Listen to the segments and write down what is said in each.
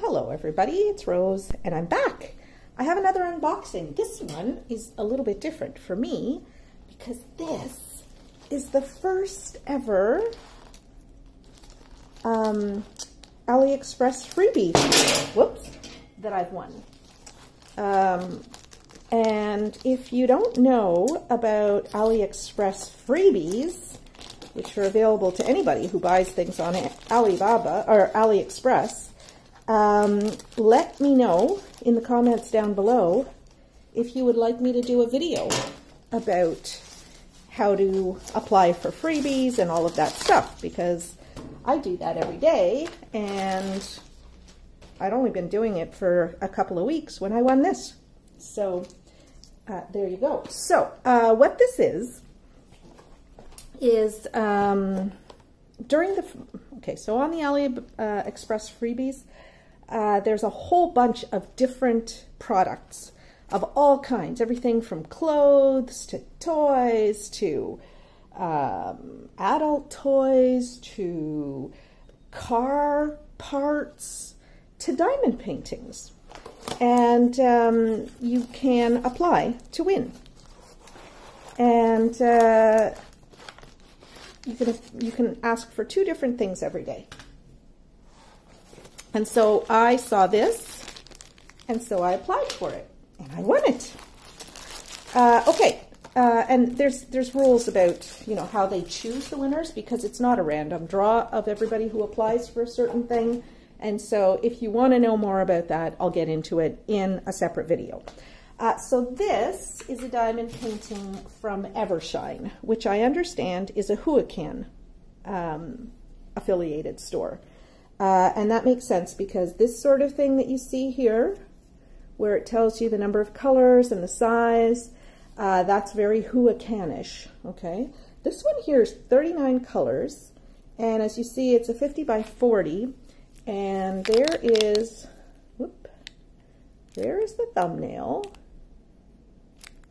hello everybody, it's Rose and I'm back. I have another unboxing. This one is a little bit different for me because this is the first ever AliExpress freebie, that I've won. And if you don't know about AliExpress freebies, which are available to anybody who buys things on Alibaba or AliExpress, let me know in the comments down below if you would like me to do a video about how to apply for freebies and all of that stuff, because I do that every day and I'd only been doing it for a couple of weeks when I won this. So there you go. So what this is during the, so on the AliExpress freebies, there's a whole bunch of different products of all kinds, everything from clothes to toys to adult toys to car parts to diamond paintings. And you can apply to win. And you can ask for 2 different things every day. And so I saw this, and so I applied for it, and I won it. And there's rules about, how they choose the winners, because it's not a random draw of everybody who applies for a certain thing. And so if you want to know more about that, I'll get into it in a separate video. So this is a diamond painting from EverShine, which I understand is a Huacan affiliated store. And that makes sense because this sort of thing that you see here, where it tells you the number of colors and the size, that's very Huacanish, okay? This one here is 39 colors, and as you see, it's a 50 by 40, and there is the thumbnail.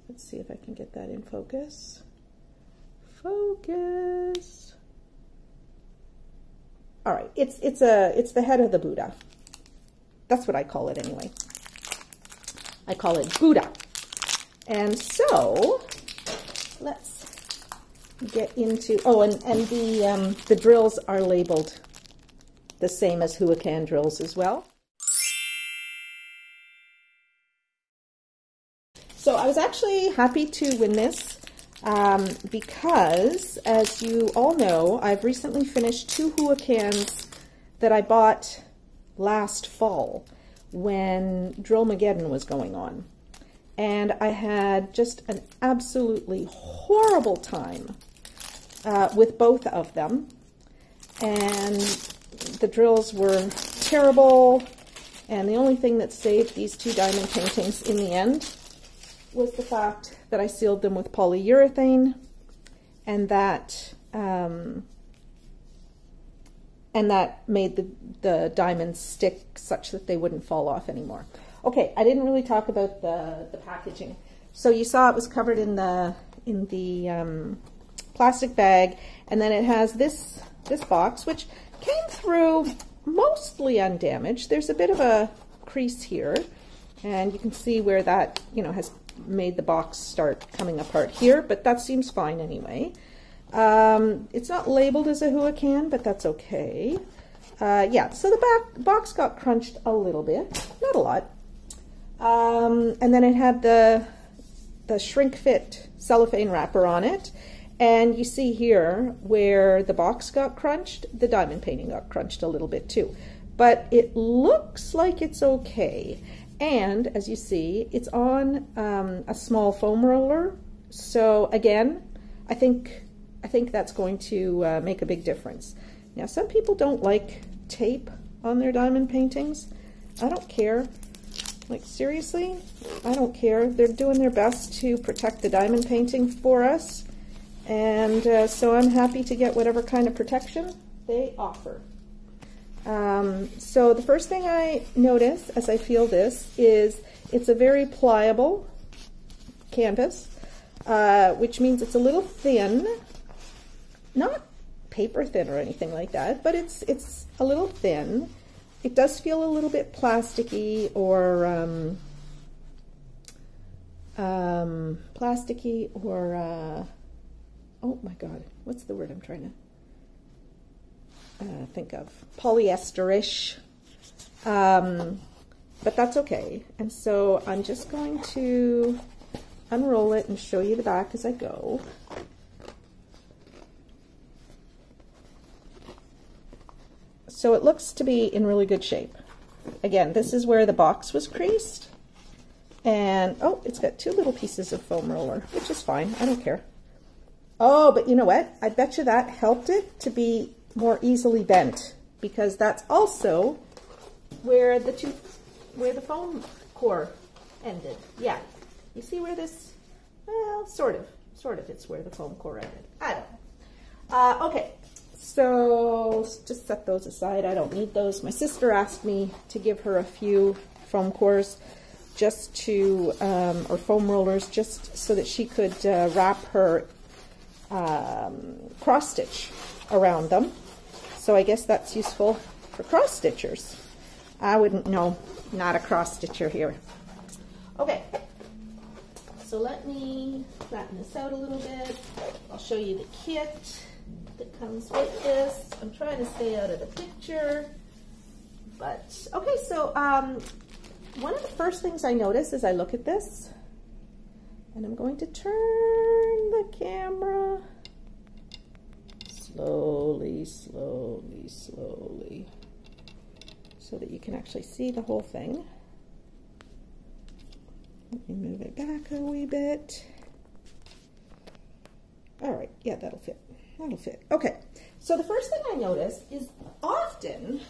Let's see if I can get that in focus. Focus. All right, it's the head of the Buddha. That's what I call it anyway. I call it Buddha. And so let's get into, and the drills are labeled the same as Huacan drills as well. So I was actually happy to win this because, as you all know, I've recently finished 2 Huacans that I bought last fall when Drillmageddon was going on. And I had just an absolutely horrible time with both of them. And the drills were terrible. And the only thing that saved these 2 diamond paintings in the end was the fact that I sealed them with polyurethane, and that made the diamonds stick such that they wouldn't fall off anymore. Okay, I didn't really talk about the packaging. So you saw it was covered in the plastic bag, and then it has this box, which came through mostly undamaged. There's a bit of a crease here, and you can see where that has made the box start coming apart here, but that seems fine anyway. It's not labeled as a Huacan, but that's okay. Yeah, so the box got crunched a little bit, not a lot. And then it had the shrink fit cellophane wrapper on it. And you see here where the box got crunched, the diamond painting got crunched a little bit too. But it looks like it's okay. And as you see, it's on a small foam roller. So again, I think that's going to make a big difference. Now, some people don't like tape on their diamond paintings. I don't care. Like, seriously, I don't care. They're doing their best to protect the diamond painting for us. And so I'm happy to get whatever kind of protection they offer. So the first thing I notice as I feel this is it's a very pliable canvas, which means it's a little thin, not paper thin or anything like that, but it's a little thin. it does feel a little bit plasticky or oh my God, what's the word I'm trying to think of? Polyester-ish. But that's okay. And so I'm just going to unroll it and show you the back as I go. So it looks to be in really good shape. Again, this is where the box was creased. And, oh, it's got 2 little pieces of foam roller, which is fine. I don't care. Oh, but you know what? I bet you that helped it to be more easily bent, because that's also where the foam core ended. Yeah. You see where this, well, sort of it's where the foam core ended. I don't know. Okay. So just set those aside. I don't need those. My sister asked me to give her a few foam cores just to, or foam rollers, just so that she could wrap her cross stitch around them. So I guess that's useful for cross stitchers. I wouldn't know, not a cross stitcher here. Okay, so let me flatten this out a little bit. I'll show you the kit that comes with this. I'm trying to stay out of the picture, but okay, so one of the first things I notice as I look at this, and I'm going to turn the camera slowly, slowly, slowly, so that you can actually see the whole thing. Let me move it back a wee bit. All right, yeah, that'll fit. That'll fit. Okay, so the first thing I notice is often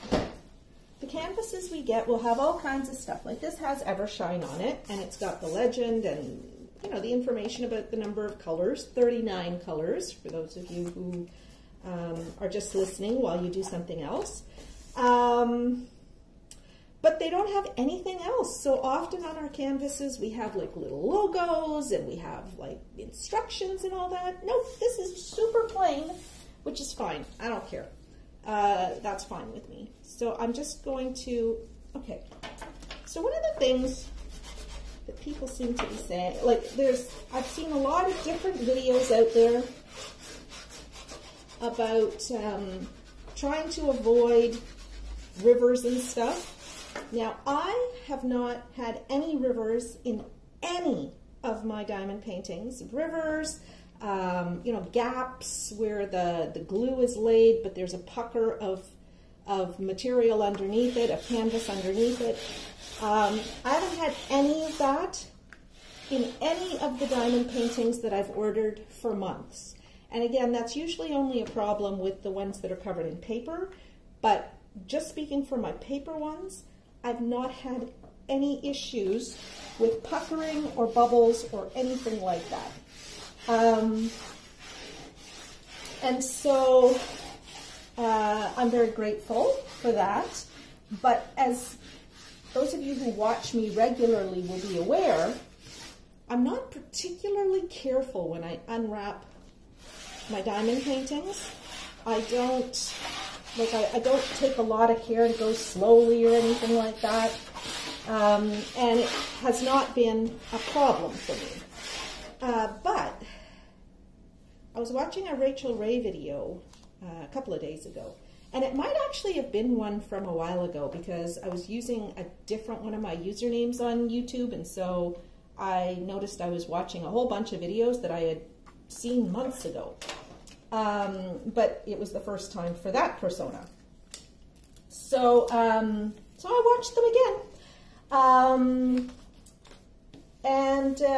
the canvases we get will have all kinds of stuff. Like this has EverShine on it, and it's got the legend and, you know, the information about the number of colors, 39 colors, for those of you who are just listening while you do something else. But they don't have anything else. So often on our canvases, we have like little logos and we have like instructions and all that. Nope, this is super plain, which is fine. I don't care. That's fine with me. So I'm just going to, okay. So one of the things that people seem to be saying, like I've seen a lot of different videos out there about trying to avoid rivers and stuff. Now, I have not had any rivers in any of my diamond paintings. Rivers, you know, gaps where the glue is laid, but there's a pucker of material underneath it, a canvas underneath it. I haven't had any of that in any of the diamond paintings that I've ordered for months. And again, that's usually only a problem with the ones that are covered in paper, but just speaking for my paper ones, I've not had any issues with puckering or bubbles or anything like that. And so I'm very grateful for that. But as those of you who watch me regularly will be aware, I'm not particularly careful when I unwrap my diamond paintings. I don't take a lot of care to go slowly or anything like that. And it has not been a problem for me. But I was watching a Rachel Ray video a couple of days ago, and it might actually have been one from a while ago because I was using a different one of my usernames on YouTube, and so I noticed I was watching a whole bunch of videos that I had seen months ago. But it was the first time for that persona. So, so I watched them again. And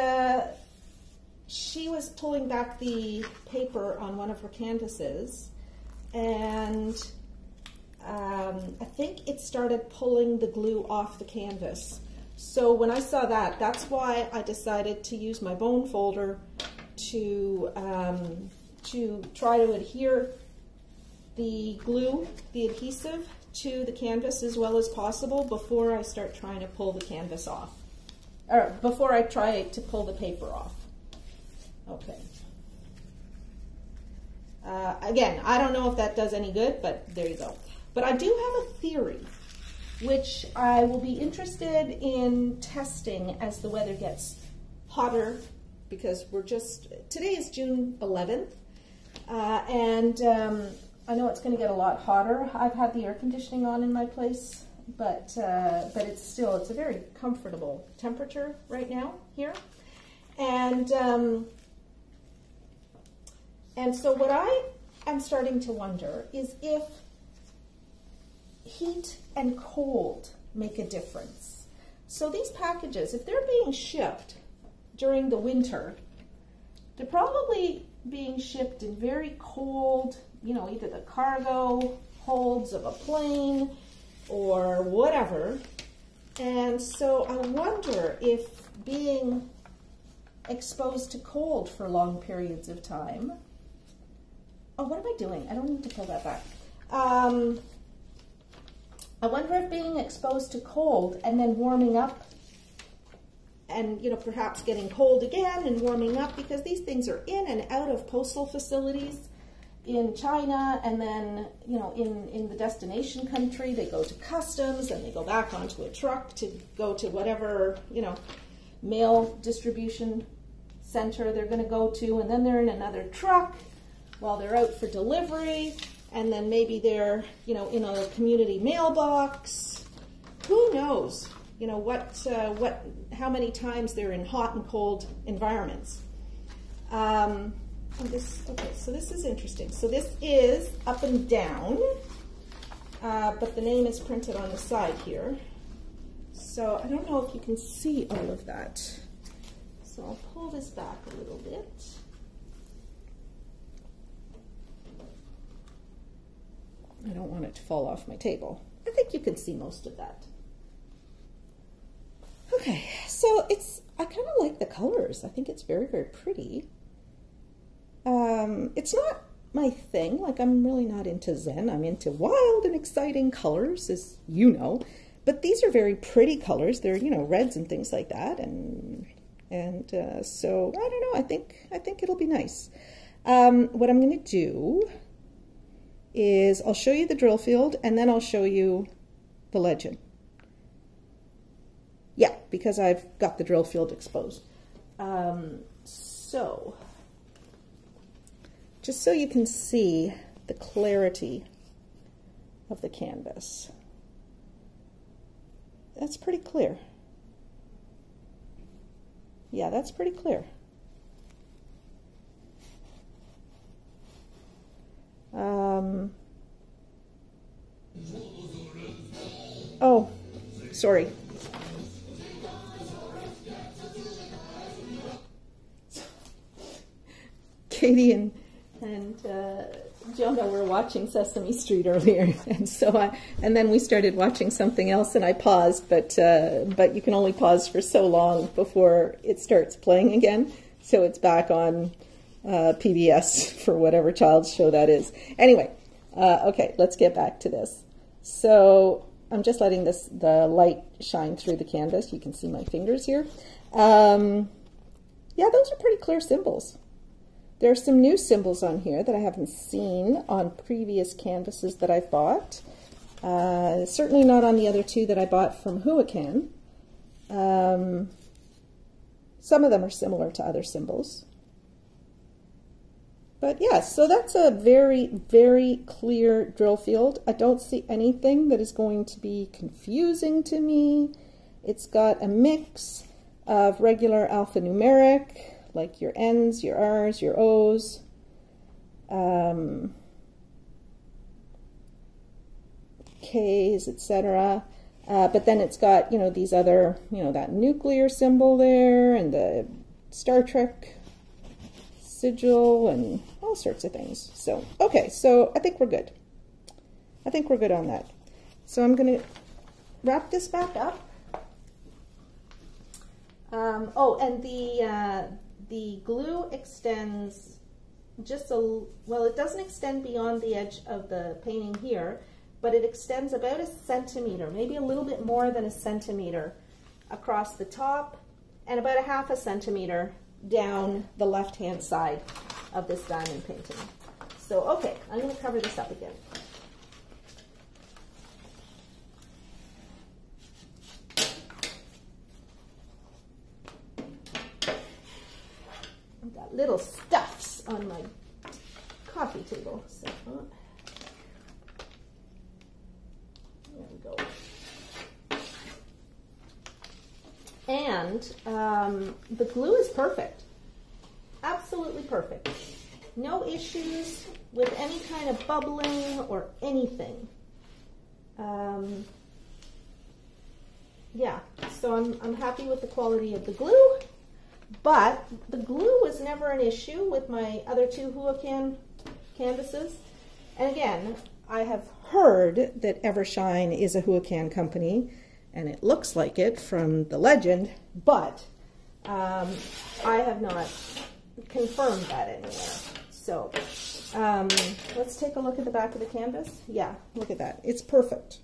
she was pulling back the paper on one of her canvases, and I think it started pulling the glue off the canvas. So when I saw that, that's why I decided to use my bone folder to try to adhere the glue, the adhesive, to the canvas as well as possible before I start trying to pull the canvas off, or before I try to pull the paper off. Okay. Again, I don't know if that does any good, but there you go. But I do have a theory which I will be interested in testing as the weather gets hotter, because today is June 11th, and I know it's going to get a lot hotter. I've had the air conditioning on in my place, but it's a very comfortable temperature right now here. And so what I am starting to wonder is if heat and cold make a difference. So these packages, if they're being shipped during the winter, they're probably being shipped in very cold, either the cargo holds of a plane or whatever. And so I wonder if being exposed to cold for long periods of time. Oh, what am I doing? I don't need to pull that back. I wonder if being exposed to cold and then warming up and, perhaps getting cold again and warming up, because these things are in and out of postal facilities in China, and then, in the destination country, they go to customs and they go back onto a truck to go to whatever, mail distribution center they're going to go to, and then they're in another truck while they're out for delivery, and then maybe they're, in a community mailbox. Who knows, how many times they're in hot and cold environments. Okay, so this is interesting. So this is up and down, but the name is printed on the side here. So I don't know if you can see all of that. So I'll pull this back a little bit. I don't want it to fall off my table. I think you can see most of that. Okay, so I kind of like the colors. I think it's very, very pretty. It's not my thing. Like, I'm really not into Zen. I'm into wild and exciting colors, as you know. But these are very pretty colors. They're, reds and things like that. And so, I don't know. I think it'll be nice. What I'm going to do is I'll show you the drill field, and then I'll show you the legend. Yeah, because I've got the drill field exposed. So, just so you can see the clarity of the canvas. That's pretty clear. Yeah, that's pretty clear. Oh, sorry. Katie and Jonah were watching Sesame Street earlier, and then we started watching something else, and I paused, but you can only pause for so long before it starts playing again. So it's back on PBS for whatever child's show that is. Anyway, okay, let's get back to this. So I'm just letting the light shine through the canvas. You can see my fingers here. Yeah, those are pretty clear symbols. There are some new symbols on here that I haven't seen on previous canvases that I've bought. Certainly not on the other two that I bought from Huacan. Some of them are similar to other symbols. But yeah, so that's a very, very clear drill field. I don't see anything that is going to be confusing to me. It's got a mix of regular alphanumeric, like your N's, your R's, your O's, K's, etc. But then it's got, these other, that nuclear symbol there, and the Star Trek sigil, and all sorts of things. So, okay, so I think we're good. I think we're good on that. So I'm going to wrap this back up. Oh, and the glue extends well, it doesn't extend beyond the edge of the painting here, but it extends about 1 centimeter, maybe a little bit more than 1 centimeter across the top, and about 1/2 centimeter down the left-hand side of this diamond painting. So, okay, I'm going to cover this up again. little stuffs on my coffee table. So, there we go. And the glue is perfect. Absolutely perfect. No issues with any kind of bubbling or anything. Yeah, so I'm happy with the quality of the glue, but the glue was never an issue with my other two Hua-Can canvases. And again, I have heard that EverShine is a Hua-Can company, and it looks like it from the legend, but I have not confirmed that anywhere. So let's take a look at the back of the canvas. Yeah, look at that. It's perfect.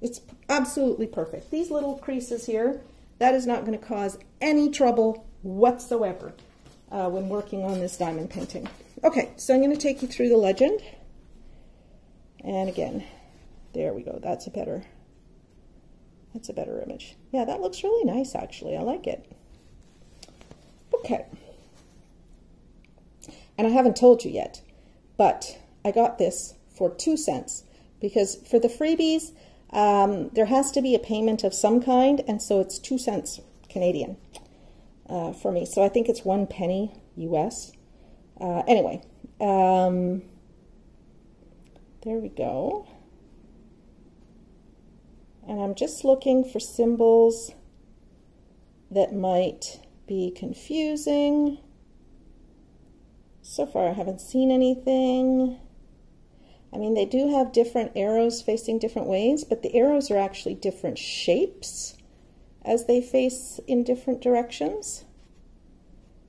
It's absolutely perfect. These little creases here, that is not going to cause any trouble whatsoever when working on this diamond painting. Okay, so I'm going to take you through the legend. And again, there we go. That's a better image. Yeah, that looks really nice, actually. I like it. Okay. And I haven't told you yet, but I got this for 2 cents because for the freebies, there has to be a payment of some kind, and so it's 2 cents Canadian for me. So I think it's 1 penny US. Anyway, there we go. And I'm just looking for symbols that might be confusing. So far I haven't seen anything. I mean, they do have different arrows facing different ways, but the arrows are actually different shapes as they face in different directions.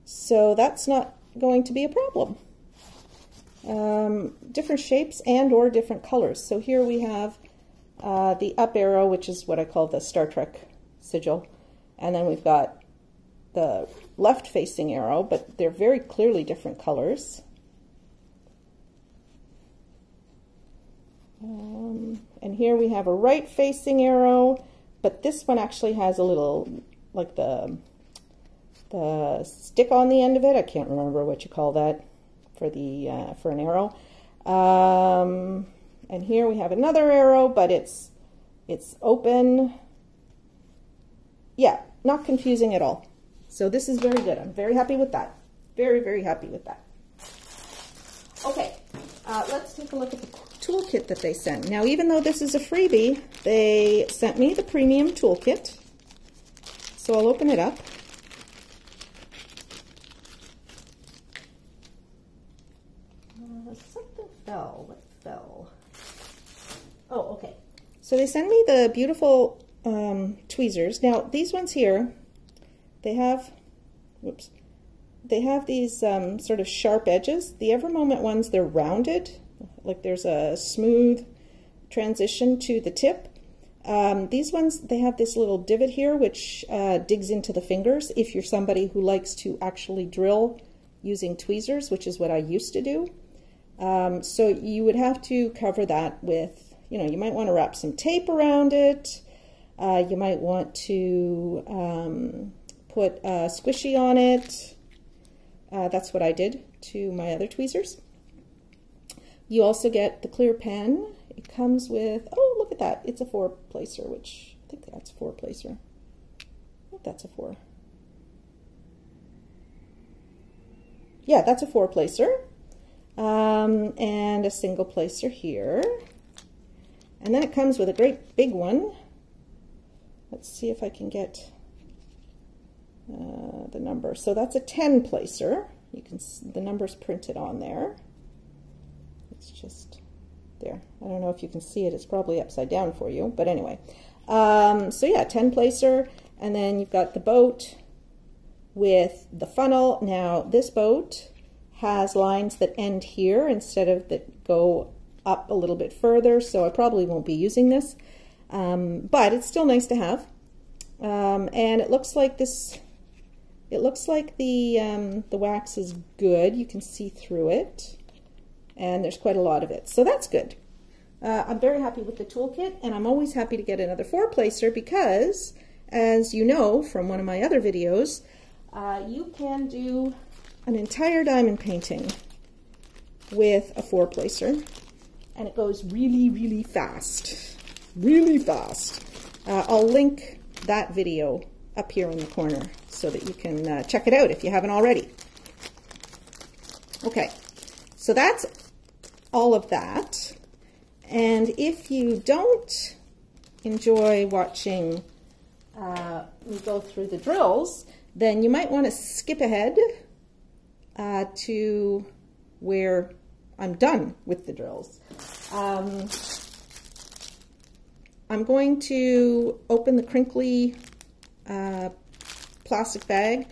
So that's not going to be a problem. Different shapes and or different colors. So here we have the up arrow, which is what I call the Star Trek sigil. And then we've got the left facing arrow, but they're very clearly different colors. And here we have a right facing arrow, but this one actually has a little, like the stick on the end of it. I can't remember what you call that for the for an arrow. And here we have another arrow, but it's open. Yeah, not confusing at all. So this is very good. I'm very happy with that. Very, very happy with that. Okay, let's take a look at the toolkit that they sent. Now, even though this is a freebie, they sent me the premium toolkit. So I'll open it up. Something fell. What fell? Oh, okay. So they send me the beautiful tweezers. Now, these ones here, they have, whoops, they have these sort of sharp edges. The Evermoment ones, they're rounded, like there's a smooth transition to the tip. These ones, they have this little divot here, which digs into the fingers if you're somebody who likes to actually drill using tweezers, which is what I used to do. So you would have to cover that with, you know, you might want to wrap some tape around it. You might want to put a squishy on it. That's what I did to my other tweezers. You also get the clear pen. It comes with, oh, look at that. It's a 4-placer, which I think that's a 4-placer. I think that's a 4. Yeah, that's a 4-placer. And a single placer here. And then it comes with a great big one. Let's see if I can get the number. So that's a 10-placer. You can see the number's printed on there. It's just there. I don't know if you can see it. It's probably upside down for you, but anyway. So yeah, 10-placer, and then you've got the boat with the funnel. Now this boat has lines that end here instead of that go up a little bit further, so I probably won't be using this, but it's still nice to have. And it looks like this. It looks like the wax is good. You can see through it, and there's quite a lot of it, so that's good. I'm very happy with the toolkit, and I'm always happy to get another 4-placer because, as you know from one of my other videos, you can do an entire diamond painting with a 4-placer, and it goes really, really fast. Really fast. I'll link that video up here in the corner so that you can check it out if you haven't already. Okay, so that's all of that. And if you don't enjoy watching me go through the drills, then you might want to skip ahead to where I'm done with the drills. I'm going to open the crinkly plastic bag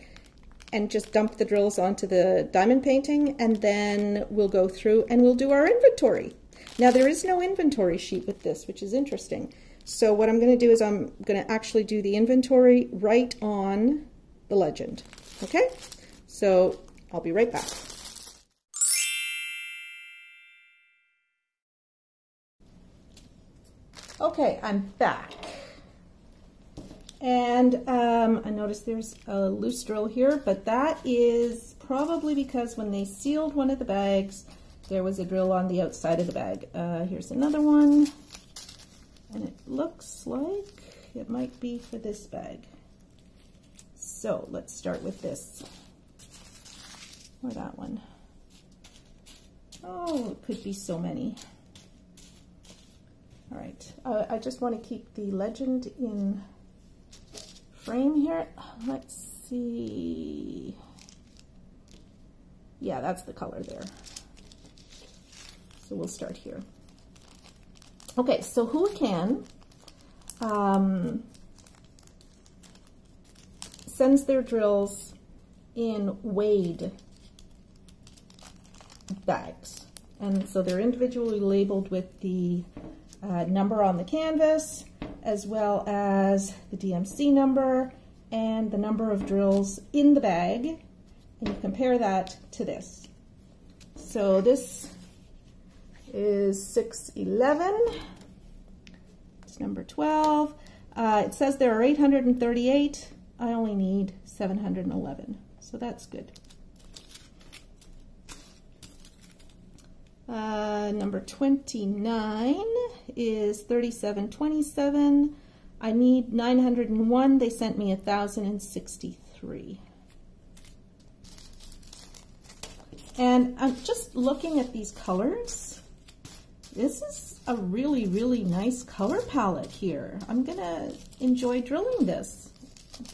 and just dump the drills onto the diamond painting, and then we'll go through and we'll do our inventory. Now there is no inventory sheet with this, which is interesting. So what I'm going to do is I'm going to actually do the inventory right on the legend. Okay? So I'll be right back. Okay, I'm back. And I noticed there's a loose drill here, but that is probably because when they sealed one of the bags, there was a drill on the outside of the bag. Here's another one, and it looks like it might be for this bag. So let's start with this, or that one. Oh, it could be so many. All right, I just want to keep the legend in frame here. Let's see. Yeah, that's the color there. So we'll start here. Okay, so who can sends their drills in weighed bags. And so they're individually labeled with the number on the canvas, as well as the DMC number and the number of drills in the bag, and you compare that to this. So this is 611, it's number 12. It says there are 838, I only need 711, so that's good. Number 29 is 3727. I need 901. They sent me 1,063. And I'm just looking at these colors. This is a really, really nice color palette here. I'm gonna enjoy drilling this.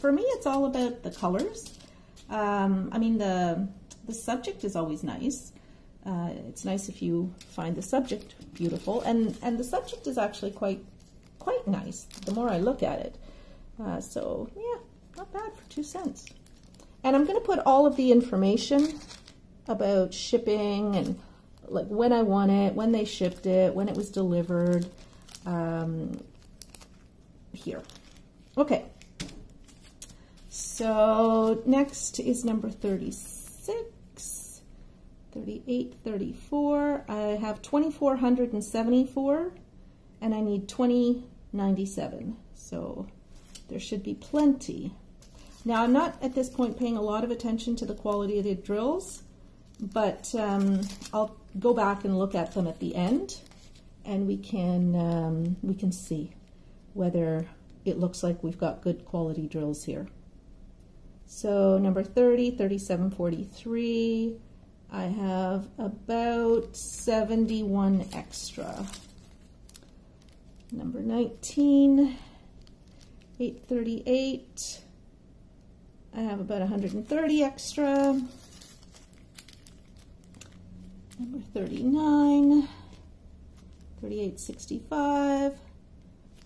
For me, it's all about the colors. I mean, the subject is always nice. It's nice if you find the subject beautiful, and the subject is actually quite nice the more I look at it. So yeah, not bad for 2 cents. And I'm going to put all of the information about shipping and like when I won it, when they shipped it, when it was delivered, here. Okay. So next is number 36, 38, 34. I have 2,474 and I need 2097. So there should be plenty. Now I'm not at this point paying a lot of attention to the quality of the drills, but I'll go back and look at them at the end, and we can see whether it looks like we've got good quality drills here. So number 30, 3743, I have about 71 extra. Number 19, 838, I have about 130 extra. Number 39, 3865,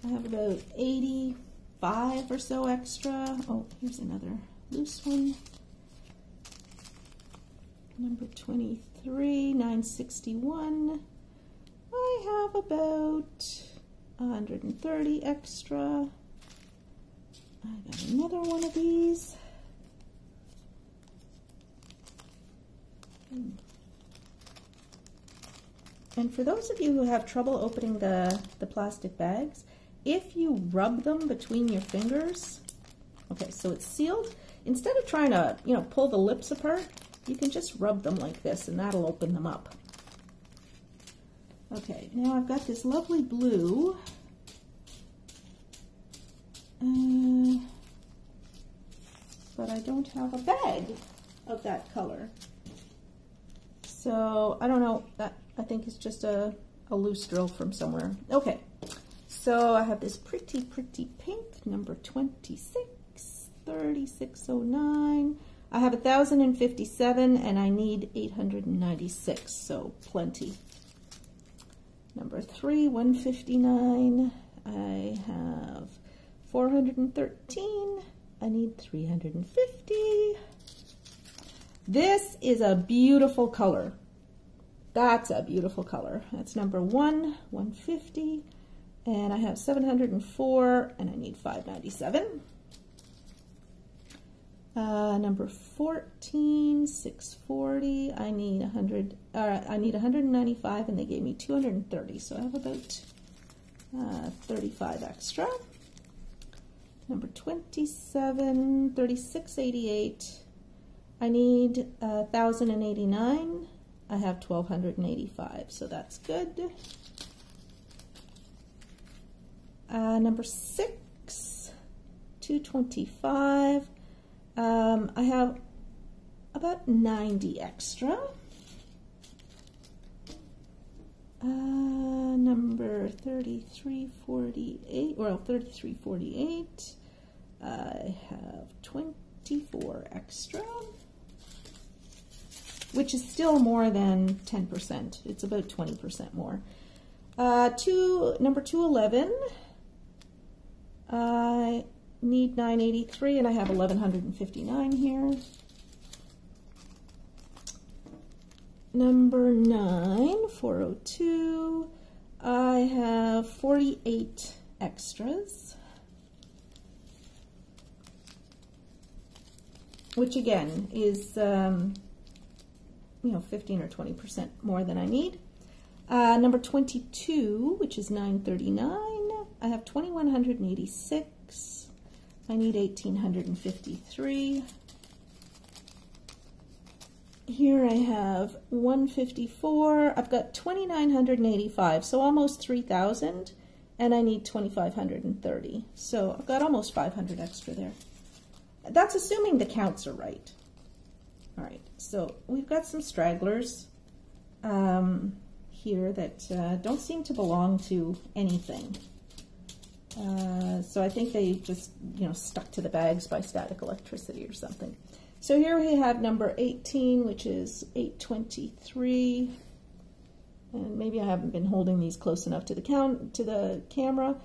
I have about 85 or so extra. Oh, here's another loose one. Number 23, 961, I have about 130 extra. I got another one of these. And for those of you who have trouble opening the plastic bags, if you rub them between your fingers, okay, so it's sealed. Instead of trying to, pull the lips apart, you can just rub them like this and that'll open them up. Okay, now I've got this lovely blue. But I don't have a bag of that color. So I don't know, that I think it's just a loose drill from somewhere. Okay, so I have this pretty pink, number 26, 3609. I have 1,057 and I need 896, so plenty. Number 3, 159. I have 413. I need 350. This is a beautiful color. That's a beautiful color. That's number 1, 150. And I have 704 and I need 597. Number 14, 640. I need 195 and they gave me 230. So I have about 35 extra. Number 27, 3688. I need 1,089. I have 1,285, so that's good. Number 6, 225. I have about 90 extra. Number 3348, well, 3348. I have 24 extra, which is still more than 10%. It's about 20% more. Number 211. I need 983 and I have 1,159 here. Number 9, 402. I have 48 extras, which again is, 15 or 20% more than I need. Number 22, which is 939. I have 2,186. I need 1,853. Here I have 154. I've got 2,985, so almost 3,000, and I need 2,530. So I've got almost 500 extra there. That's assuming the counts are right. All right, so we've got some stragglers here that don't seem to belong to anything. So I think they just, stuck to the bags by static electricity or something. So here we have number 18, which is 823. And maybe I haven't been holding these close enough to the camera.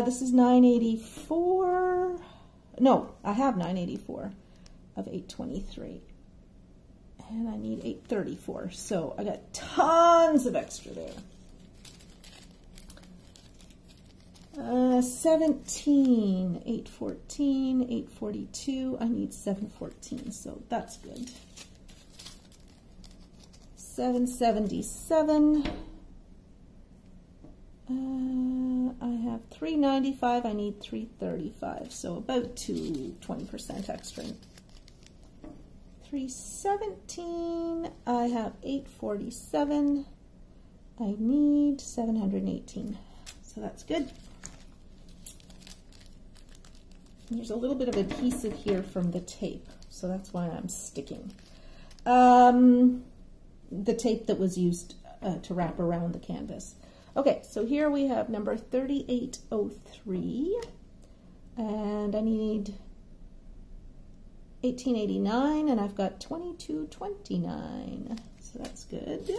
This is 984. No, I have 984 of 823. And I need 834. So I got tons of extra there. 17, 814, 842. I need 714, so that's good. 777. I have 395. I need 335, so about 20% extra. 317. I have 847. I need 718, so that's good. There's a little bit of adhesive here from the tape, so that's why I'm sticking. The tape that was used to wrap around the canvas. Okay, so here we have number 3803, and I need 1889, and I've got 2229, so that's good.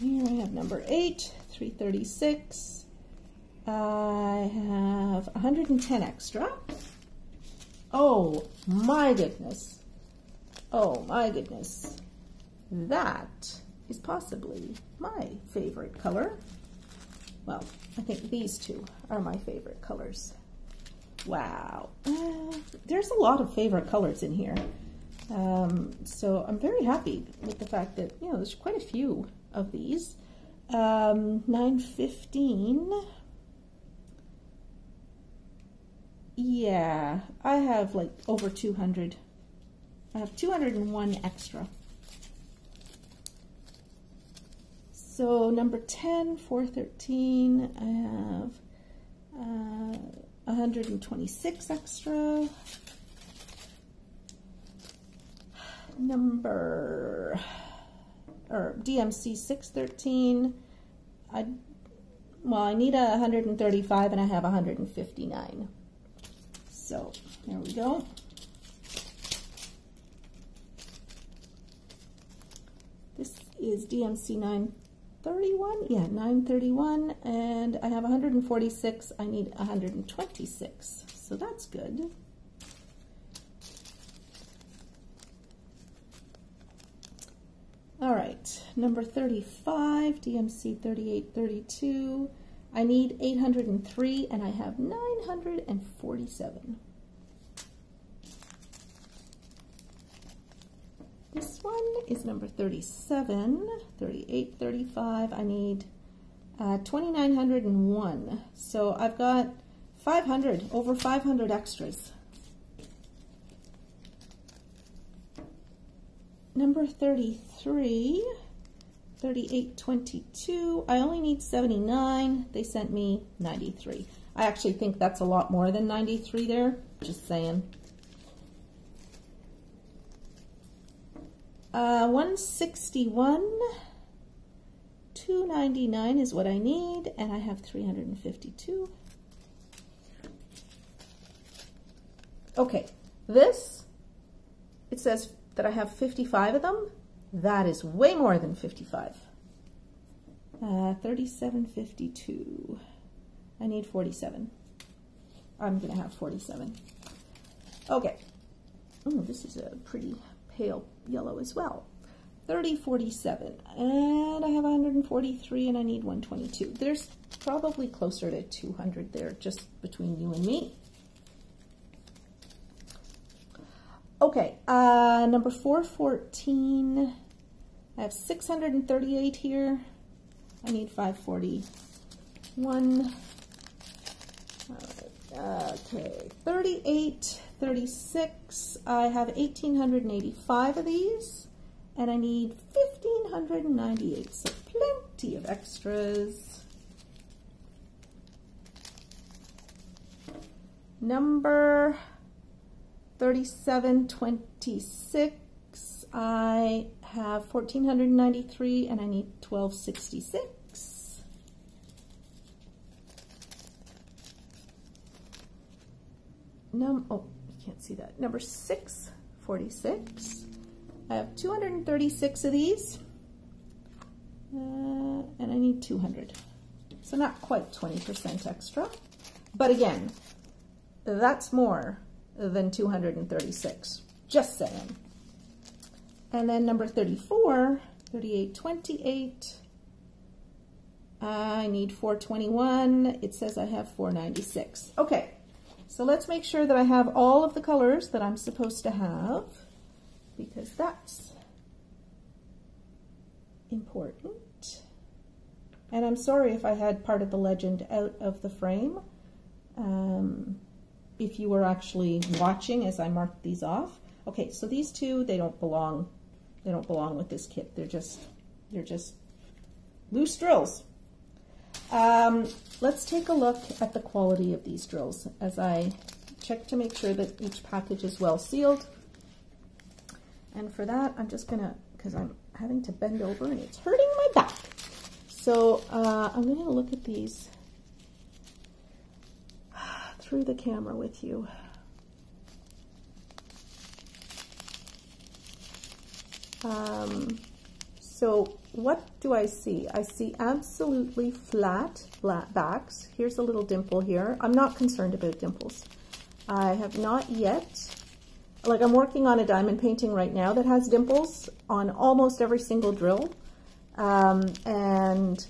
Here I have number 8, 336. I have 110 extra. Oh my goodness. Oh my goodness. That is possibly my favorite color. Well, I think these two are my favorite colors. Wow. There's a lot of favorite colors in here. So I'm very happy with the fact that, there's quite a few of these. 915. Yeah, I have like over 200. I have 201 extra. So number 10, 413, I have 126 extra. Number, or DMC 613, I need 135 and I have 159. So there we go. This is DMC 931, yeah, 931, and I have 146, I need 126, so that's good. All right, number 35, DMC 3832, I need 803, and I have 947. This one is number 37, 3835. I need 2,901. So I've got 500, over 500 extras. Number 33, 3822. I only need 79. They sent me 93. I actually think that's a lot more than 93 there. Just saying. 161, 299 is what I need, and I have 352. Okay, this, it says that I have 55 of them. That is way more than 55. 3752. I need 47. I'm going to have 47. Okay. Oh, this is a pretty pale yellow as well. 3047, and I have 143 and I need 122. There's probably closer to 200 there, just between you and me. Okay, number 414, I have 638 here. I need 541. Okay, 38, 36, I have 1,885 of these, and I need 1,598, so plenty of extras. Number 3726, I have 1,493, and I need 1,266. Oh, you can't see that. Number 646. I have 236 of these, and I need 200. So not quite 20% extra, but again, that's more than 236. Just saying. And then number 34, 3828. I need 421. It says I have 496. Okay. So let's make sure that I have all of the colors that I'm supposed to have, because that's important. And I'm sorry if I had part of the legend out of the frame. If you were actually watching as I marked these off. Okay, so these two, they don't belong with this kit. They're just loose drills. Let's take a look at the quality of these drills as I check to make sure that each package is well sealed. And for that, I'm just gonna, because I'm having to bend over and it's hurting my back. So I'm gonna look at these through the camera with you. So what do I see? I see absolutely flat backs. Here's a little dimple here. I'm not concerned about dimples. I have not yet, like I'm working on a diamond painting right now that has dimples on almost every single drill. And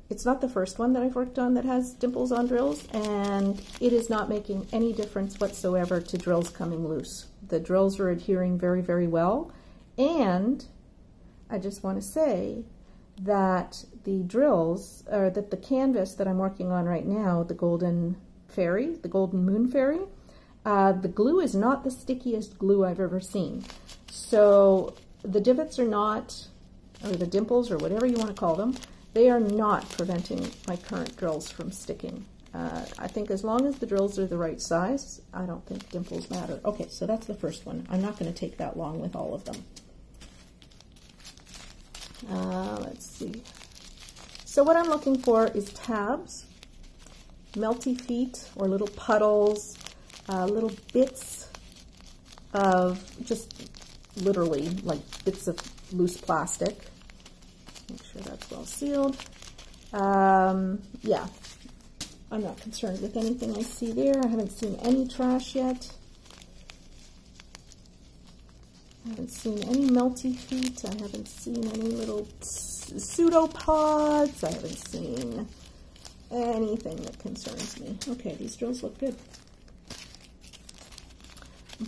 it's not the first one that I've worked on that has dimples on drills, and it is not making any difference whatsoever to drills coming loose. The drills are adhering very, very well. And I just want to say that the drills, or that the canvas that I'm working on right now, the Golden Fairy, the Golden Moon Fairy, The glue is not the stickiest glue I've ever seen. So the divots are not, or the dimples, or whatever you want to call them, they are not preventing my current drills from sticking. I think as long as the drills are the right size, I don't think dimples matter. Okay, so that's the first one. I'm not going to take that long with all of them. Let's see. So what I'm looking for is tabs, melty feet, or little puddles, little bits of just literally like bits of loose plastic. Make sure that's well sealed. Yeah, I'm not concerned with anything I see there. I haven't seen any trash yet. I haven't seen any melty feet. I haven't seen any little pseudopods. I haven't seen anything that concerns me. Okay, these drills look good.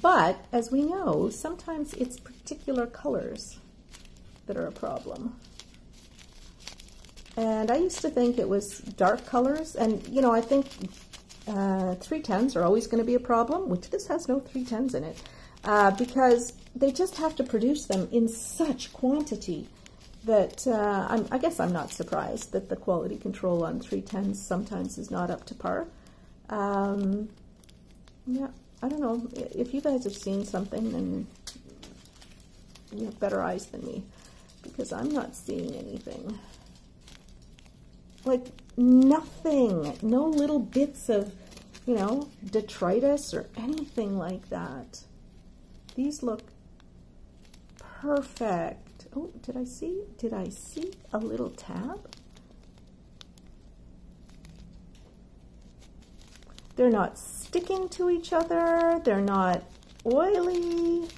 But, as we know, sometimes it's particular colors that are a problem. And I used to think it was dark colors, and, you know, I think 310s are always going to be a problem, which this has no 310s in it, because they just have to produce them in such quantity that I guess I'm not surprised that the quality control on 310s sometimes is not up to par. Yeah, I don't know. If you guys have seen something, then you have better eyes than me, because I'm not seeing anything. Like, nothing. No little bits of, you know, detritus or anything like that. These look perfect. Oh, did I see a little tab? They're not sticking to each other. They're not oily.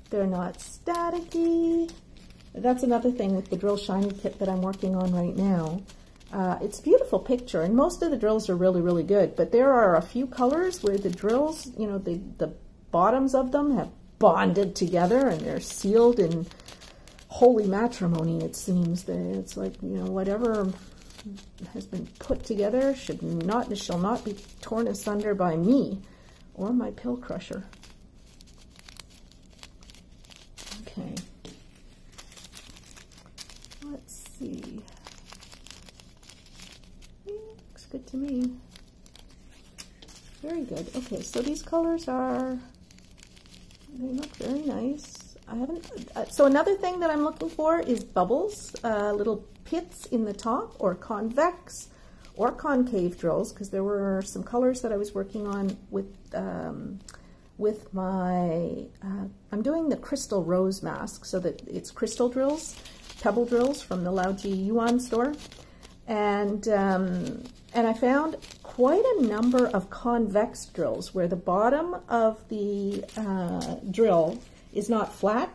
They're not staticky. That's another thing with the Drill Shiny kit that I'm working on right now. It's a beautiful picture, and most of the drills are really, really good, but there are a few colors where the drills, you know, the bottoms of them have bonded together, and they're sealed in holy matrimony, it seems. It's like, you know, whatever has been put together shall not be torn asunder by me or my pill crusher. Okay. Let's see. Looks good to me. Very good. Okay, so these colors they look very nice. I haven't, so another thing that I'm looking for is bubbles, little pits in the top, or convex or concave drills, because there were some colors that I was working on with my, I'm doing the crystal rose mask, so that it's crystal drills, pebble drills from the Laoji Yuan store. And I found quite a number of convex drills where the bottom of the drill is not flat,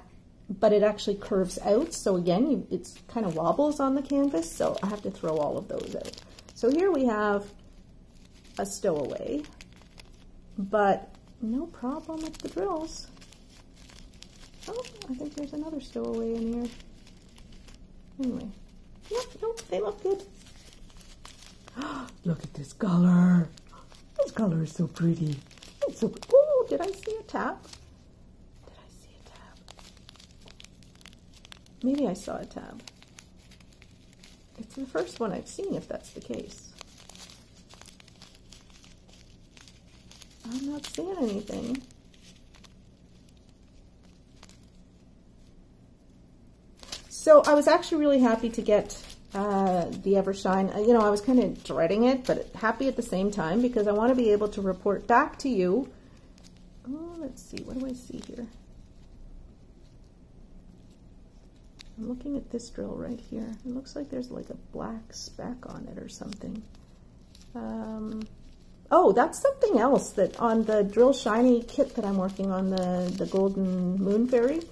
but it actually curves out. So again, it's kind of wobbles on the canvas, so I have to throw all of those out. So here we have a stowaway, but no problem with the drills. Oh, I think there's another stowaway in here. Anyway, nope, they look good. Look at this color. This color is so pretty. It's so, oh, did I see a tab? Did I see a tab? Maybe I saw a tab. It's the first one I've seen, if that's the case. I'm not seeing anything. So I was actually really happy to get the EverShine. You know, I was kind of dreading it, but happy at the same time, because I want to be able to report back to you. Oh, let's see, what do I see here? I'm looking at this drill right here. It looks like there's like a black speck on it or something. Oh, that's something else that on the Drill Shiny kit that I'm working on, the Golden Moon Fairy.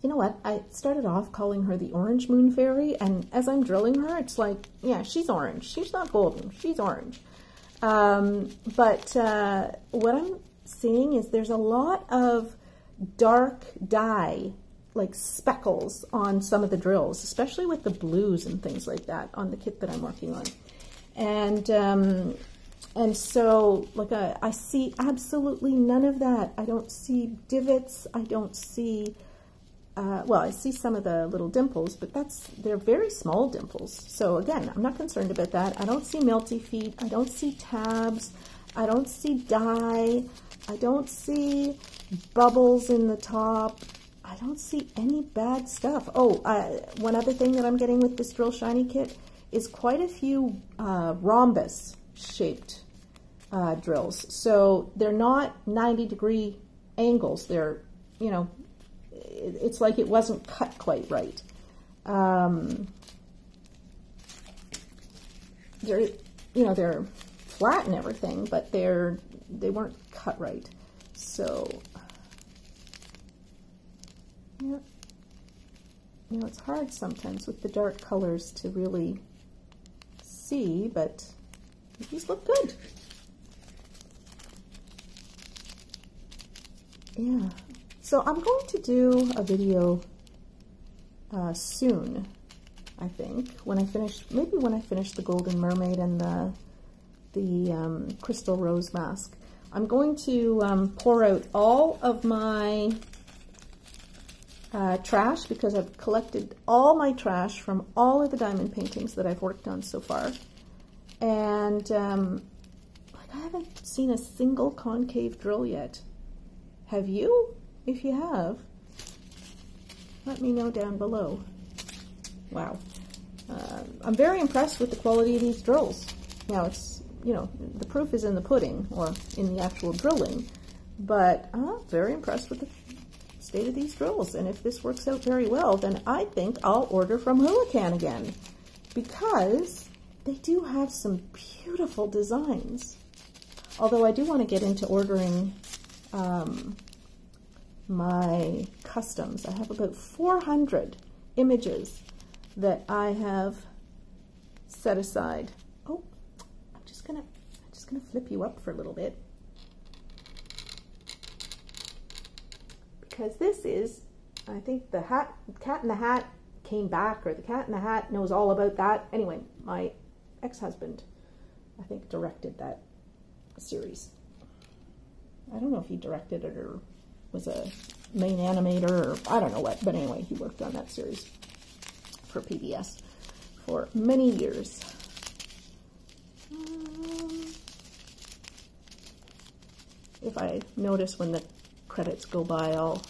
You know what? I started off calling her the Orange Moon Fairy, and as I'm drilling her, it's like, yeah, she's orange. She's not golden. She's orange. But what I'm seeing is there's a lot of dark dye, like speckles, on some of the drills, especially with the blues and things like that on the kit that I'm working on. And And so, like, I see absolutely none of that. I don't see divots. I don't see, well, I see some of the little dimples, but they're very small dimples. So again, I'm not concerned about that. I don't see melty feet. I don't see tabs. I don't see dye. I don't see bubbles in the top. I don't see any bad stuff. Oh, one other thing that I'm getting with this Drill Shiny kit is quite a few rhombus shaped drills. So they're not 90-degree angles. They're, you know, it's like it wasn't cut quite right. They're, you know, they're flat and everything, but they weren't cut right. So, yeah, you know, it's hard sometimes with the dark colors to really see, but these look good. Yeah, so I'm going to do a video soon, I think, when I finish, maybe when I finish the Golden Mermaid and the Crystal Rose Mask. I'm going to pour out all of my trash, because I've collected all my trash from all of the diamond paintings that I've worked on so far. And like, I haven't seen a single concave drill yet. Have you? If you have, let me know down below. Wow. I'm very impressed with the quality of these drills. Now, it's, you know, the proof is in the pudding, or in the actual drilling, but I'm very impressed with the state of these drills. And if this works out very well, then I think I'll order from Hulacan again, because they do have some beautiful designs. Although I do want to get into ordering my customs. I have about 400 images that I have set aside. Oh, I'm just gonna flip you up for a little bit, because this is, I think, the Cat in the Hat came back, or the Cat in the Hat knows all about that. Anyway, my ex-husband, I think, directed that series. I don't know if he directed it or was a main animator, or I don't know what, but anyway, he worked on that series for PBS for many years. If I notice when the credits go by, I'll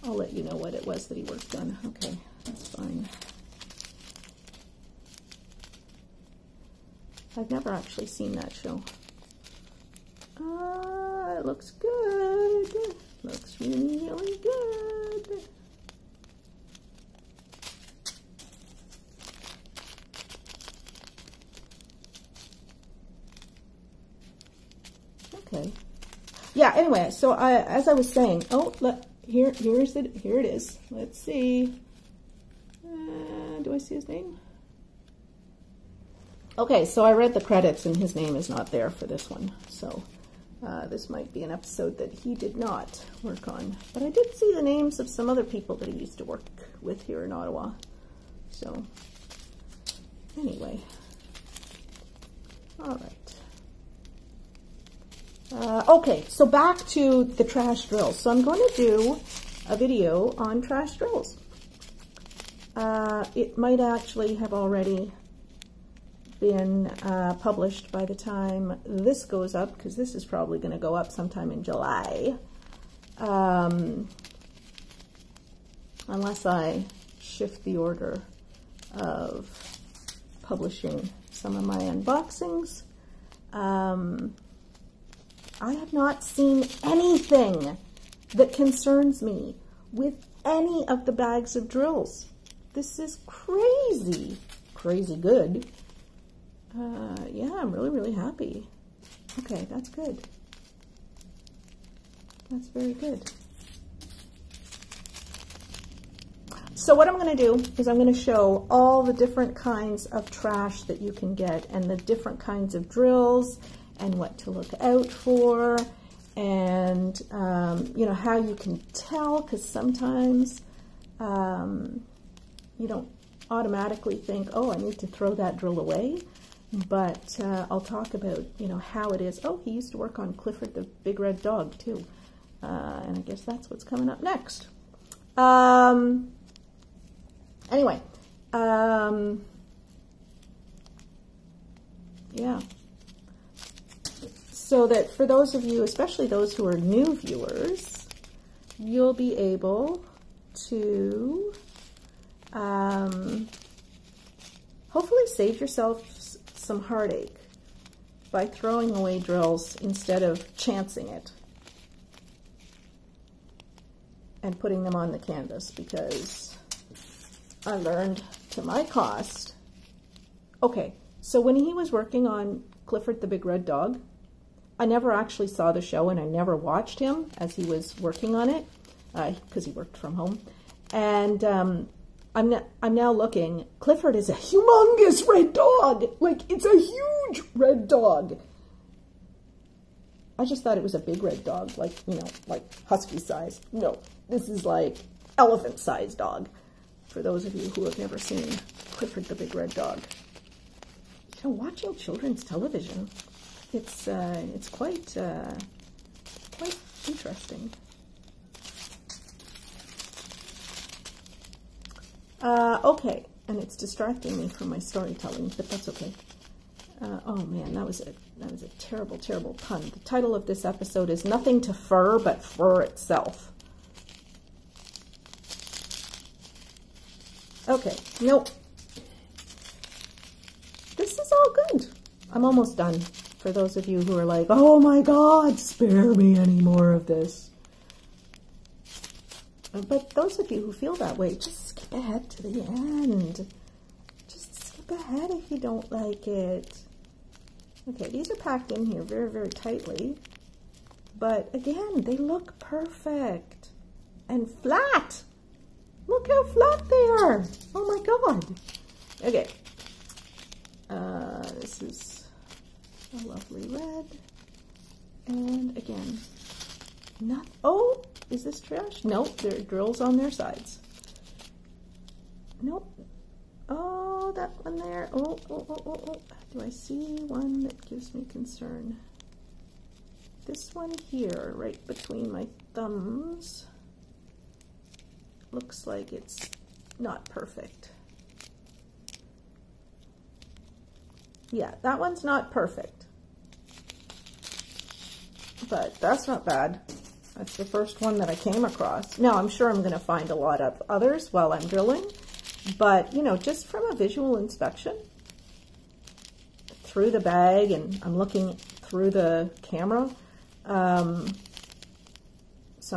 let you know what it was that he worked on. Okay, that's fine. I've never actually seen that show. It looks good. Looks really, really good. Okay. Yeah, anyway, so as I was saying, here it is. Let's see. Do I see his name? Okay, so I read the credits and his name is not there for this one. So this might be an episode that he did not work on. But I did see the names of some other people that he used to work with here in Ottawa. So anyway, all right. Okay, so back to the trash drills. So I'm going to do a video on trash drills. It might actually have already been published by the time this goes up, because this is probably going to go up sometime in July. Unless I shift the order of publishing some of my unboxings. I have not seen anything that concerns me with any of the bags of drills. This is crazy, crazy good. Yeah, I'm really, really happy. Okay, that's good. That's very good. So what I'm going to do is I'm going to show all the different kinds of trash that you can get, and the different kinds of drills, and what to look out for, and you know, how you can tell, because sometimes you don't automatically think, oh, I need to throw that drill away. But I'll talk about, you know, how it is. Oh, he used to work on Clifford the Big Red Dog too. And I guess that's what's coming up next. Anyway, yeah. So that for those of you, especially those who are new viewers, you'll be able to hopefully save yourself some heartache by throwing away drills instead of chancing it and putting them on the canvas, because I learned to my cost. Okay, so when he was working on Clifford the Big Red Dog, I never actually saw the show and I never watched him as he was working on it because he worked from home. And I'm now looking. Clifford is a humongous red dog. Like, it's a huge red dog. I just thought it was a big red dog, like, you know, like husky size. No, this is like elephant size dog. For those of you who have never seen Clifford the Big Red Dog. You know, watching children's television, it's quite interesting. Okay, and it's distracting me from my storytelling, but that's okay. Oh man, that was a terrible, terrible pun. The title of this episode is Nothing to Fur But Fur Itself. Okay, nope. This is all good. I'm almost done. For those of you who are like, oh my God, spare me any more of this. But those of you who feel that way, just skip ahead to the end. Just skip ahead if you don't like it. Okay, these are packed in here very, very tightly. But again, they look perfect and flat. Look how flat they are. Oh my God. Okay. This is a lovely red. And again, not, oh, is this trash? Nope, there are drills on their sides. Nope. Oh, that one there. Oh. Do I see one that gives me concern? This one here, right between my thumbs, looks like it's not perfect. Yeah, that one's not perfect. But that's not bad. That's the first one that I came across. Now, I'm sure I'm going to find a lot of others while I'm drilling. But, you know, just from a visual inspection, through the bag, and I'm looking through the camera, so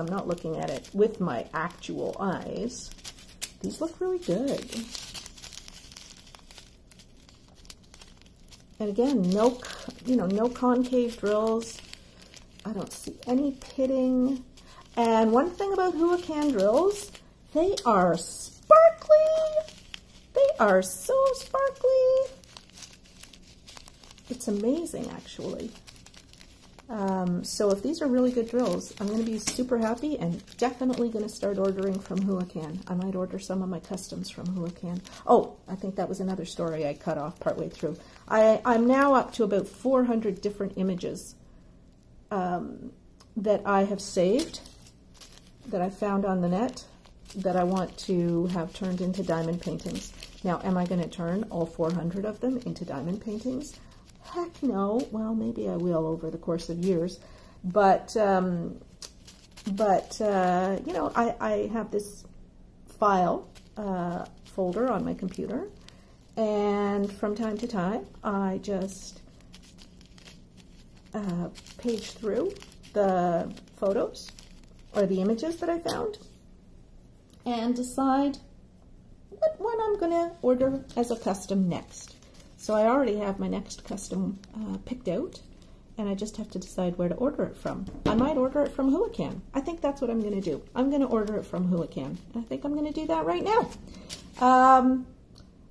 I'm not looking at it with my actual eyes. These look really good. And again, no concave drills. I don't see any pitting. And one thing about Huacan drills, they are sparkly. They are so sparkly. It's amazing, actually. So if these are really good drills, I'm going to be super happy and definitely going to start ordering from Huacan. I might order some of my customs from Huacan. Oh, I think that was another story I cut off partway through. I'm now up to about 400 different images that I have saved, that I found on the net, that I want to have turned into diamond paintings. Now, am I going to turn all 400 of them into diamond paintings? Heck no. Well, maybe I will over the course of years. But you know, I have this file folder on my computer, and from time to time, I just page through the photos or the images that I found and decide what one I'm going to order as a custom next. So I already have my next custom picked out, and I just have to decide where to order it from. I might order it from Huacan. I think that's what I'm going to do. I'm going to order it from Huacan. I think I'm going to do that right now.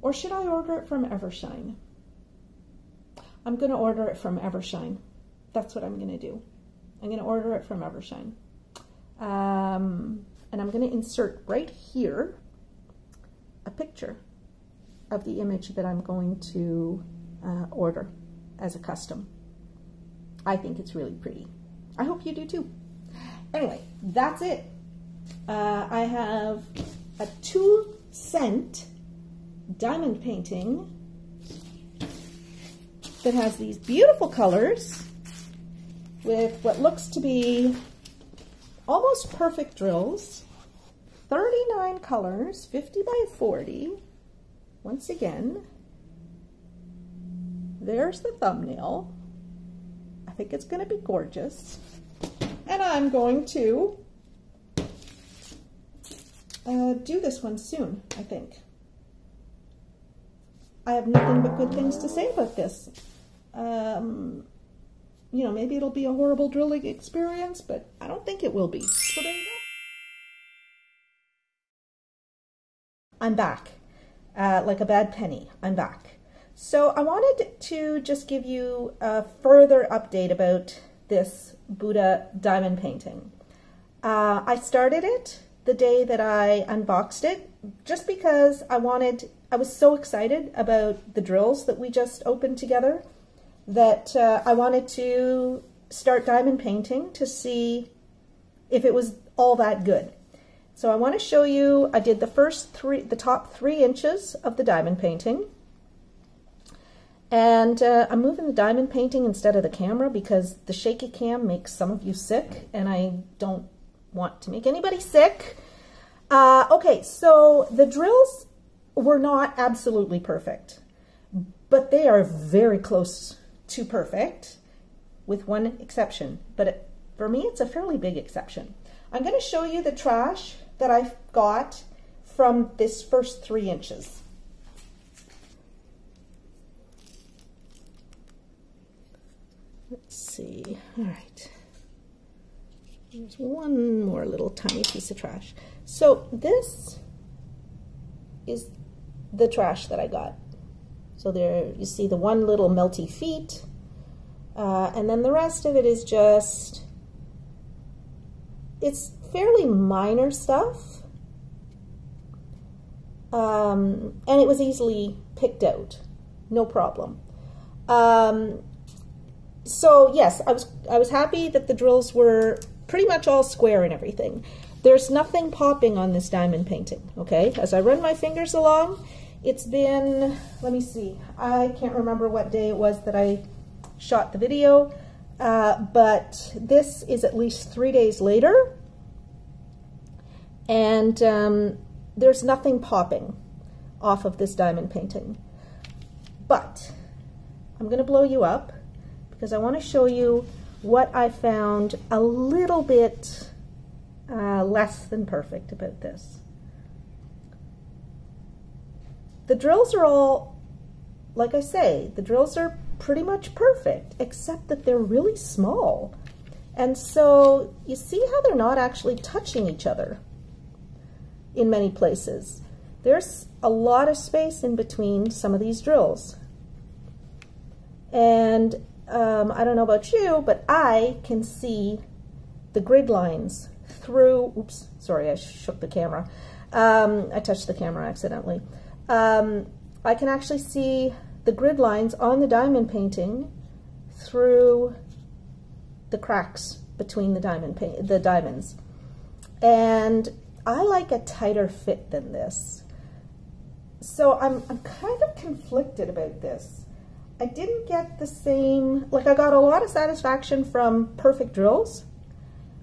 Or should I order it from EverShine? I'm going to order it from EverShine. That's what I'm going to do. I'm going to order it from EverShine. And I'm going to insert right here a picture of the image that I'm going to order as a custom. I think it's really pretty. I hope you do too. Anyway, that's it. I have a 2-cent diamond painting that has these beautiful colors with what looks to be almost perfect drills. 39 colors, 50 by 40. Once again, there's the thumbnail. I think it's going to be gorgeous. And I'm going to do this one soon, I think. I have nothing but good things to say about this. You know, maybe it'll be a horrible drilling experience, but I don't think it will be. So there you go. I'm back. Like a bad penny, I'm back. So I wanted to just give you a further update about this Buddha diamond painting. I started it the day that I unboxed it, just because I was so excited about the drills that we just opened together that I wanted to start diamond painting to see if it was all that good. So I want to show you, I did the top 3 inches of the diamond painting. And I'm moving the diamond painting instead of the camera because the shaky cam makes some of you sick, and I don't want to make anybody sick. Okay, so the drills were not absolutely perfect, but they are very close to perfect, with one exception. But for me, it's a fairly big exception. I'm going to show you the trash that I got from this first 3 inches. Let's see. All right. There's one more little tiny piece of trash. So this is the trash that I got. So there you see the one little melty feet, and then the rest of it is just, it's fairly minor stuff, and it was easily picked out, no problem. So yes, I was happy that the drills were pretty much all square and everything. There's nothing popping on this diamond painting, okay? As I run my fingers along, it's been, let me see, I can't remember what day it was that I shot the video, but this is at least 3 days later, and there's nothing popping off of this diamond painting. But I'm going to blow you up because I want to show you what I found a little bit less than perfect about this. The drills are all, like I say, the drills are pretty much perfect, except that they're really small. And so you see how they're not actually touching each other in many places. There's a lot of space in between some of these drills. And I don't know about you, but I can see the grid lines through, oops, sorry, I shook the camera. I touched the camera accidentally. I can actually see the grid lines on the diamond painting through the cracks between the diamonds. And I like a tighter fit than this. So I'm kind of conflicted about this. I didn't get the same, like I got a lot of satisfaction from perfect drills,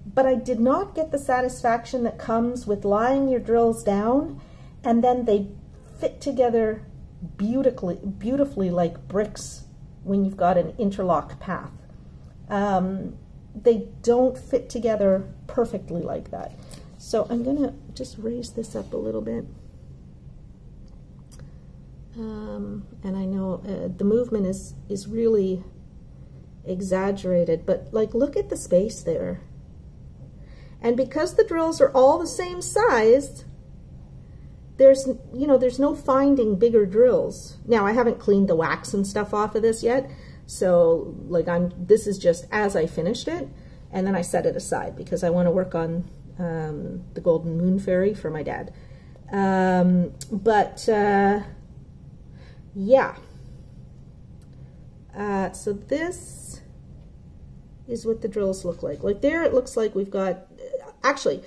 but I did not get the satisfaction that comes with laying your drills down and then they fit together beautifully like bricks when you've got an interlock path. They don't fit together perfectly like that. So I'm gonna just raise this up a little bit. And I know the movement is really exaggerated, but like look at the space there. And because the drills are all the same size, there's no finding bigger drills. Now I haven't cleaned the wax and stuff off of this yet, so like this is just as I finished it, and then I set it aside because I want to work on the golden moon fairy for my dad. yeah. So this is what the drills look like. Like there it looks like we've got, actually,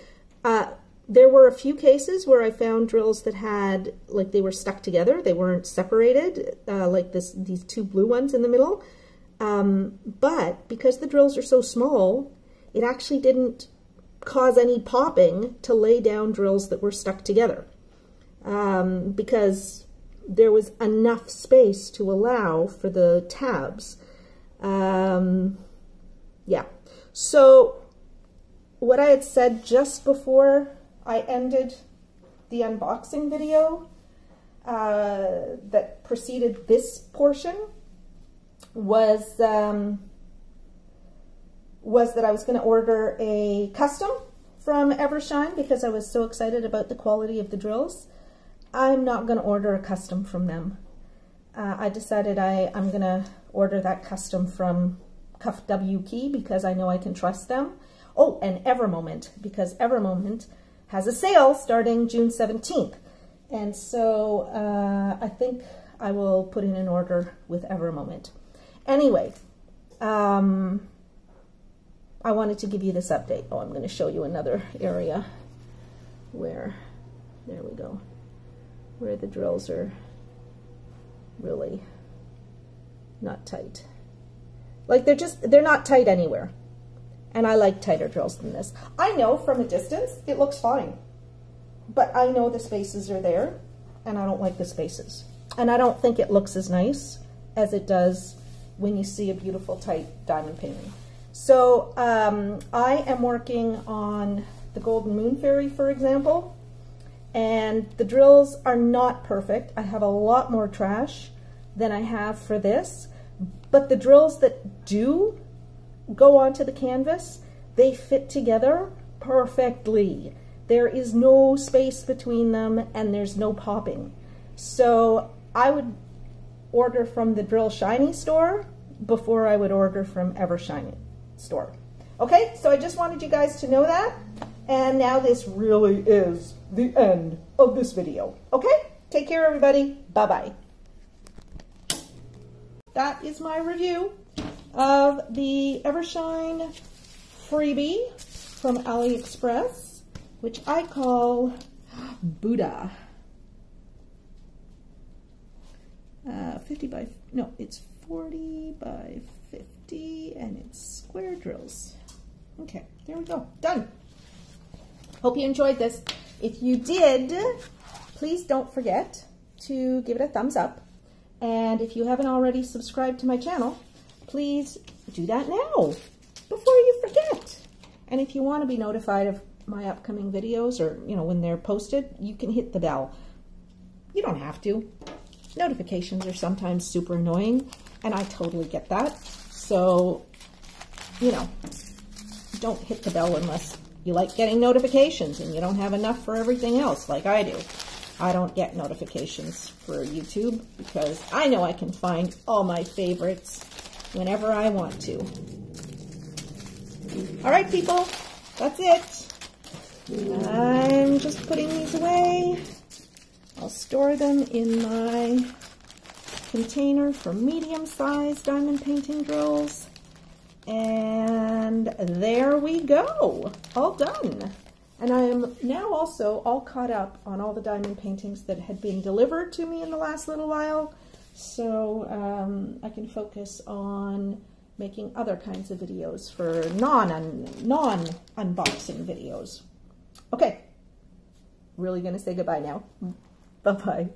there were a few cases where I found drills that had, like they were stuck together. They weren't separated, like these two blue ones in the middle. But because the drills are so small, it actually didn't cause any popping to lay down drills that were stuck together. Because there was enough space to allow for the tabs. Yeah. So what I had said just before I ended the unboxing video that preceded this portion was that I was going to order a custom from EverShine because I was so excited about the quality of the drills. I'm not going to order a custom from them. I decided I'm going to order that custom from Cuff W Key because I know I can trust them. Oh, and EverMoment, because EverMoment has a sale starting June 17th. And so I think I will put in an order with EverMoment. Anyway, I wanted to give you this update. Oh, I'm going to show you another area where, there we go, where the drills are really not tight. Like they're not tight anywhere. And I like tighter drills than this. I know from a distance it looks fine, but I know the spaces are there and I don't like the spaces. And I don't think it looks as nice as it does when you see a beautiful tight diamond painting. So I am working on the Golden Moon Fairy, for example, and the drills are not perfect. I have a lot more trash than I have for this, but the drills that do go onto the canvas, they fit together perfectly. There is no space between them and there's no popping. So I would order from the Drill Shiny store before I would order from EverShine store. Okay, so I just wanted you guys to know that. And now this really is the end of this video. Okay, take care everybody. Bye-bye. That is my review of the EverShine Freebie from AliExpress, which I call Buddha. 40 by 50, and it's square drills. Okay, there we go, done. Hope you enjoyed this. If you did, please don't forget to give it a thumbs up. And if you haven't already subscribed to my channel, please do that now before you forget. And if you want to be notified of my upcoming videos, or when they're posted, you can hit the bell. You don't have to. Notifications are sometimes super annoying, and I totally get that. So, don't hit the bell unless you like getting notifications and you don't have enough for everything else like I do. I don't get notifications for YouTube because I know I can find all my favorites whenever I want to. All right, people, that's it. I'm just putting these away. I'll store them in my container for medium-sized diamond painting drills. And there we go, all done. And I am now also all caught up on all the diamond paintings that had been delivered to me in the last little while. So I can focus on making other kinds of videos for non-unboxing videos. Okay, really gonna say goodbye now. Bye-bye.